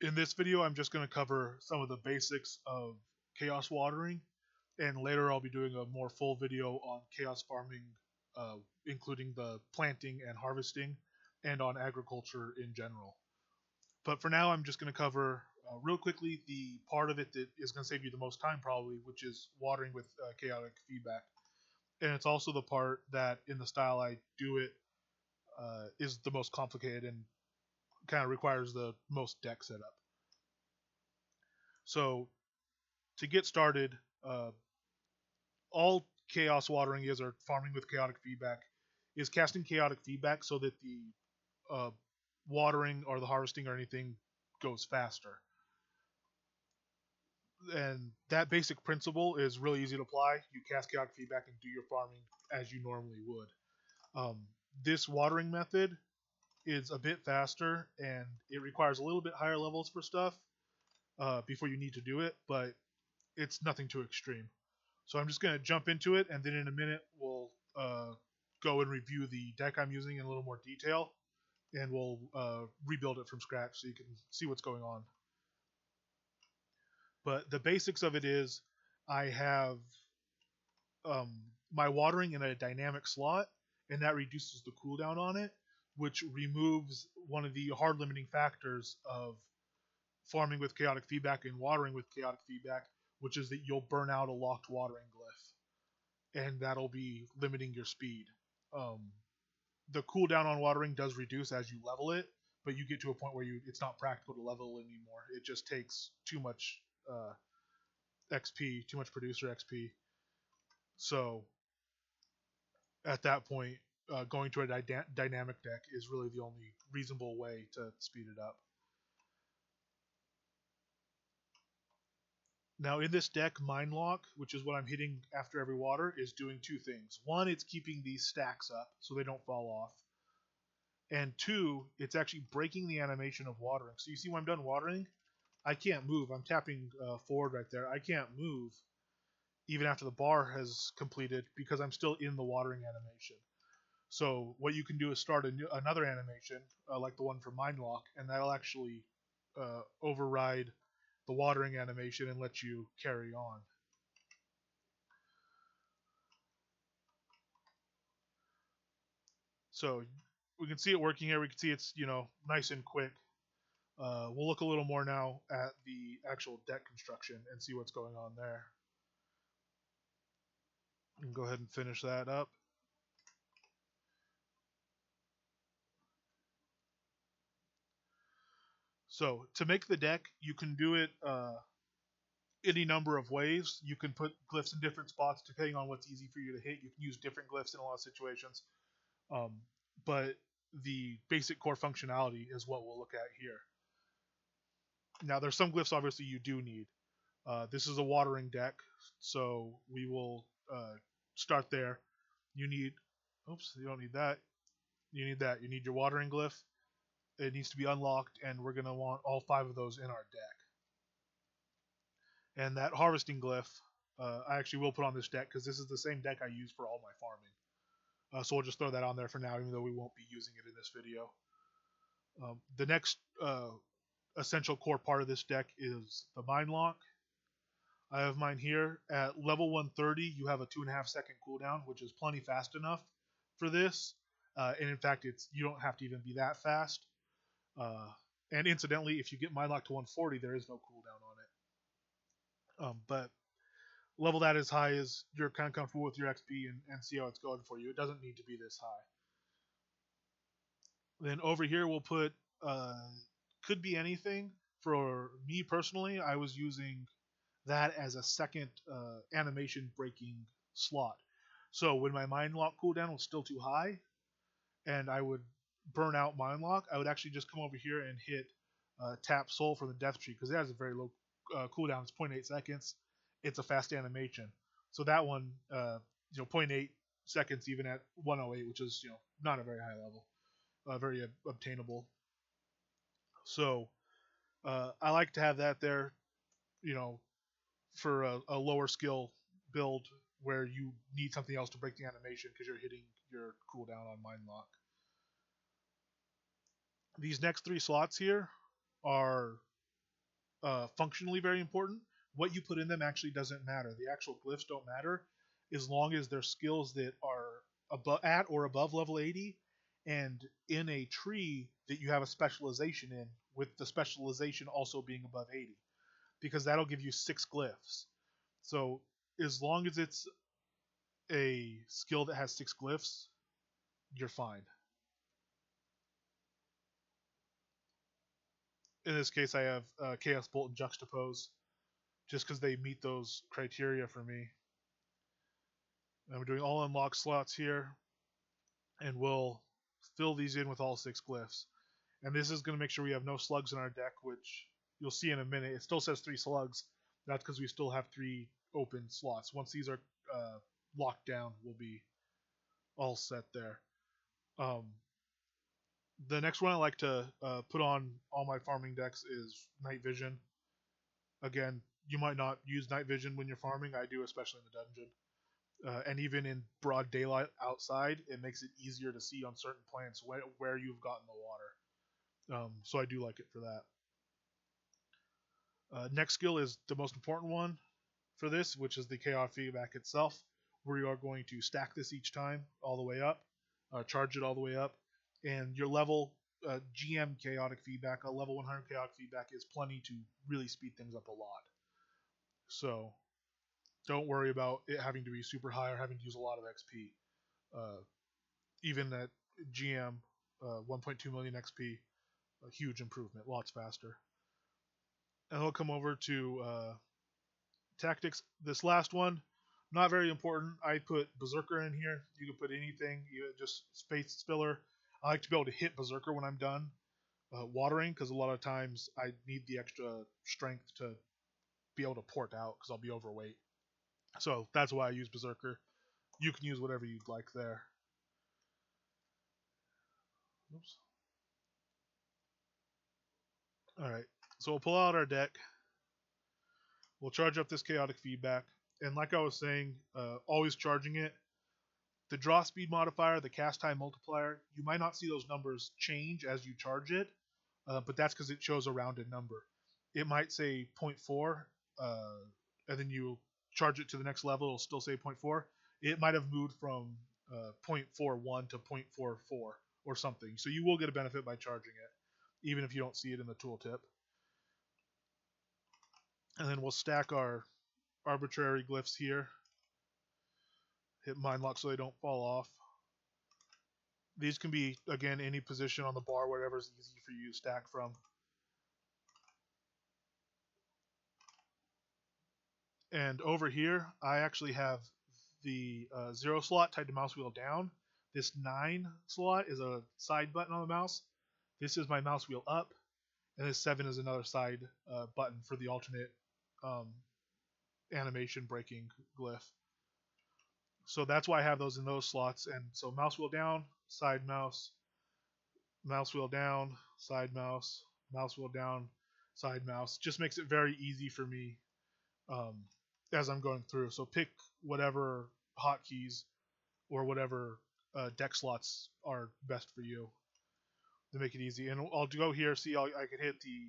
In this video, I'm just going to cover some of the basics of chaos watering, and later I'll be doing a more full video on chaos farming, uh, including the planting and harvesting, and on agriculture in general. But for now, I'm just going to cover real quickly the part of it that is going to save you the most time, probably, which is watering with chaotic feedback. And it's also the part that, in the style I do it, is the most complicated and kind of requires the most deck setup. So to get started, uh, all chaos watering is, or farming with chaotic feedback, is casting chaotic feedback so that the uh, watering or the harvesting or anything goes faster. And that basic principle is really easy to apply. You cast chaotic feedback and do your farming as you normally would. Um, this watering method is a bit faster and it requires a little bit higher levels for stuff before you need to do it, but it's nothing too extreme. So I'm just going to jump into it, and then in a minute we'll go and review the deck I'm using in a little more detail, and we'll rebuild it from scratch so you can see what's going on. But the basics of it is I have um, my watering in a dynamic slot, and that reduces the cooldown on it, which removes one of the hard limiting factors of farming with chaotic feedback and watering with chaotic feedback, which is that you'll burn out a locked watering glyph, and that'll be limiting your speed. Um, the cooldown on watering does reduce as you level it, but you get to a point where it's not practical to level anymore. It just takes too much XP, too much producer XP. So at that point, going to a dynamic deck is really the only reasonable way to speed it up. Now in this deck, Mind Lock, which is what I'm hitting after every water, is doing two things. One, it's keeping these stacks up so they don't fall off. And two, it's actually breaking the animation of watering. So you see when I'm done watering, I can't move. I'm tapping forward right there. I can't move even after the bar has completed because I'm still in the watering animation. So what you can do is start another animation like the one for Mind Lock, and that'll actually override the watering animation and let you carry on. So we can see it working here. We can see it's nice and quick. We'll look a little more now at the actual deck construction and see what's going on there. And go ahead and finish that up. So to make the deck, you can do it any number of ways. You can put glyphs in different spots depending on what's easy for you to hit. You can use different glyphs in a lot of situations. Um, but the basic core functionality is what we'll look at here. Now there's some glyphs obviously you do need. This is a watering deck, so we will start there. You need, oops, you don't need that. You need that. You need your watering glyph. It needs to be unlocked, and we're going to want all 5 of those in our deck. And that harvesting glyph, I actually will put on this deck because this is the same deck I use for all my farming. So we'll just throw that on there for now, even though we won't be using it in this video. The next essential core part of this deck is the Mind Lock. I have mine here at level 130. You have a 2.5-second cooldown, which is plenty fast enough for this. And in fact, you don't have to even be that fast. And incidentally, if you get Mind Lock to 140, there is no cooldown on it. But level that as high as you're kind of comfortable with your XP and see how it's going for you. It doesn't need to be this high. Then over here we'll put could be anything. For me personally, I was using that as a second animation breaking slot. So when my Mind Lock cooldown was still too high, and I would burn out Mind Lock, I would actually just come over here and hit Tap Soul from the Death Tree because it has a very low cooldown. It's 0.8 seconds. It's a fast animation. So that one, 0.8 seconds even at 108, which is not a very high level, very obtainable. So I like to have that there, you know, for a lower skill build where you need something else to break the animation because you're hitting your cooldown on Mind Lock. These next 3 slots here are functionally very important. What you put in them actually doesn't matter. The actual glyphs don't matter as long as they're skills that are at or above level 80 and in a tree that you have a specialization in, with the specialization also being above 80, because that'll give you 6 glyphs. So as long as it's a skill that has 6 glyphs, you're fine. In this case, I have Chaos Bolt and Juxtapose, just because they meet those criteria for me. And we're doing all unlock slots here, and we'll fill these in with all 6 glyphs. And this is going to make sure we have no slugs in our deck, which you'll see in a minute. It still says 3 slugs. That's because we still have 3 open slots. Once these are locked down, we'll be all set there. The next one I like to put on all my farming decks is Night Vision. Again, you might not use Night Vision when you're farming. I do, especially in the dungeon. And even in broad daylight outside, it makes it easier to see on certain plants where you've gotten the water. So I do like it for that. Next skill is the most important one for this, which is the chaotic feedback itself, where you are going to stack this each time all the way up, charge it all the way up, and your level GM chaotic feedback, a level 100 chaotic feedback is plenty to really speed things up a lot. So don't worry about it having to be super high or having to use a lot of XP. Even at GM 1.2 million XP, a huge improvement, lots faster. And we'll come over to tactics. This last one, not very important. I put Berserker in here. You can put anything, just space spiller. I like to be able to hit Berserker when I'm done watering, because a lot of times I need the extra strength to be able to port out because I'll be overweight. So that's why I use Berserker. You can use whatever you'd like there. Oops. Alright, so we'll pull out our deck. We'll charge up this chaotic feedback. And like I was saying, always charging it. The draw speed modifier, the cast time multiplier, you might not see those numbers change as you charge it, but that's because it shows a rounded number. It might say 0.4, and then you charge it to the next level, it'll still say 0.4. It might have moved from 0.41 to 0.44 or something. So you will get a benefit by charging it, even if you don't see it in the tooltip. And then we'll stack our arbitrary glyphs here. Hit mind lock so they don't fall off. These can be, again, any position on the bar, whatever is easy for you to stack from. And over here, I actually have the 0 slot tied to mouse wheel down. This 9 slot is a side button on the mouse. This is my mouse wheel up. And this 7 is another side button for the alternate animation breaking glyph. So that's why I have those in those slots. And so mouse wheel down, side mouse, mouse wheel down, side mouse, mouse wheel down, side mouse. Just makes it very easy for me as I'm going through. So pick whatever hotkeys or whatever deck slots are best for you to make it easy. And I'll go here, see I can hit the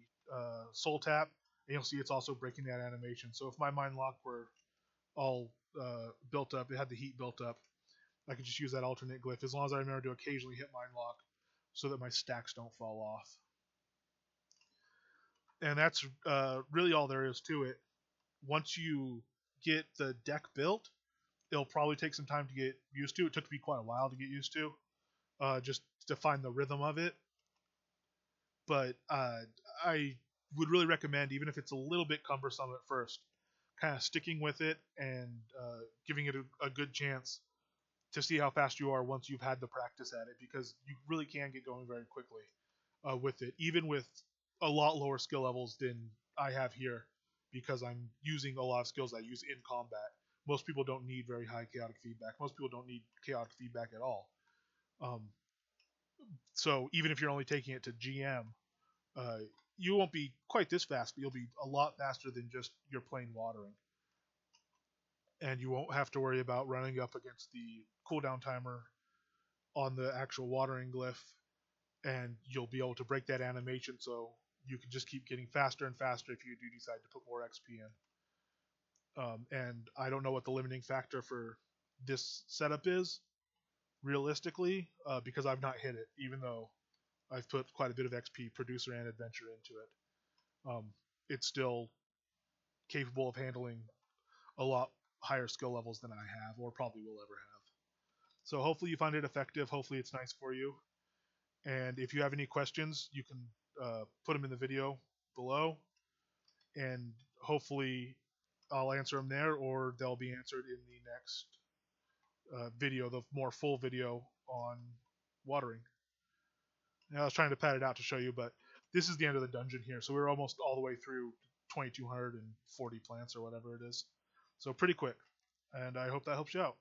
soul tap, and you'll see it's also breaking that animation. So if my mind lock were all built up, it had the heat built up, I could just use that alternate glyph as long as I remember to occasionally hit mind lock so that my stacks don't fall off. And that's really all there is to it. Once you get the deck built, it'll probably take some time to get used to. It took me quite a while to get used to, just to find the rhythm of it. But I would really recommend, even if it's a little bit cumbersome at first, kind of sticking with it and giving it a good chance to see how fast you are once you've had the practice at it, because you really can get going very quickly with it, even with a lot lower skill levels than I have here, because I'm using a lot of skills I use in combat. Most people don't need very high chaotic feedback. Most people don't need chaotic feedback at all. So even if you're only taking it to GM, you won't be quite this fast, but you'll be a lot faster than just your plain watering. And you won't have to worry about running up against the cooldown timer on the actual watering glyph, and you'll be able to break that animation so you can just keep getting faster and faster if you do decide to put more XP in. And I don't know what the limiting factor for this setup is realistically, because I've not hit it, even though I've put quite a bit of XP, producer, and adventure into it. It's still capable of handling a lot higher skill levels than I have, or probably will ever have. So hopefully you find it effective. Hopefully it's nice for you. And if you have any questions, you can put them in the video below, and hopefully I'll answer them there, or they'll be answered in the next video, the more full video on watering. Now I was trying to pad it out to show you, but this is the end of the dungeon here, so we're almost all the way through 2,240 plants or whatever it is. So pretty quick, and I hope that helps you out.